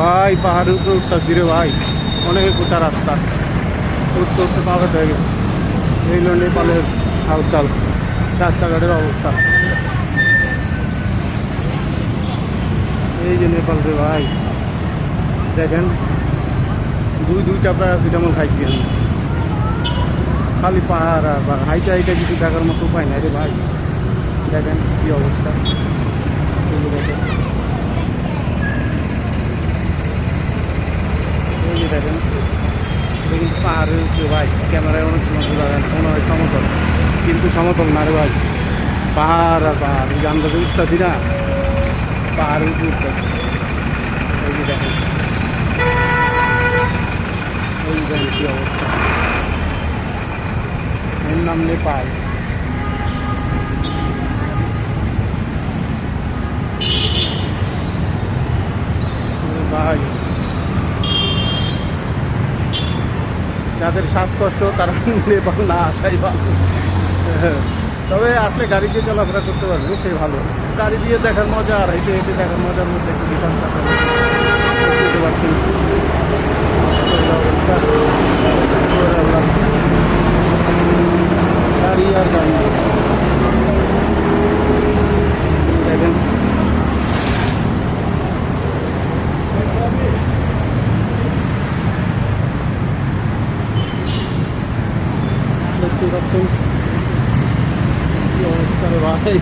ভাই পাহাড়ের উপরে উঠতেছি রে ভাই, অনেক উঁচা রাস্তা, উঠতে উঠতে পা হয়ে গেছে। এই হলো নেপালের হালচাল, রাস্তাঘাটের অবস্থা। এই যে নেপাল রে ভাই, দেখেন দুইটা প্যারাসিটামল খাইছি আমি, খালি পাহাড় আর পাহাড়, হাইটা হাইটা কিছু দেখার মতো উপায় নাই রে ভাই। দেখেন কি অবস্থা, দেখেন এই যে দেখেন পাহাড়ের উপরে ভাই, ক্যামেরায় অনেক সময় বোঝা যায় না, মনে হয় সমতল, কিন্তু সমতল না রে ভাই, পাহাড় আর পাহাড়। এই যে আমরা যে উঠতেছি না, পাহাড়ের উপরে উঠতেছি। এই যে দেখেন, এই যে দেখেন কি অবস্থা। এর নাম নেপাল। ভাই যাদের শ্বাসকষ্ট তারা নেপাল না আসাই ভালো। তবে আসলে গাড়ি দিয়ে চলাফেরা করতে পারবে সেই ভালো। গাড়ি দিয়ে দেখার মজা আর হেঁটে হেঁটে দেখার মজার মধ্যে একটু ডিফারেন্স আছে, বুঝতে পারছেন অবস্থা। গাড়ি আর গাড়ি দেখেন, দেখতে পাচ্ছেন কি অবস্থা রে ভাই।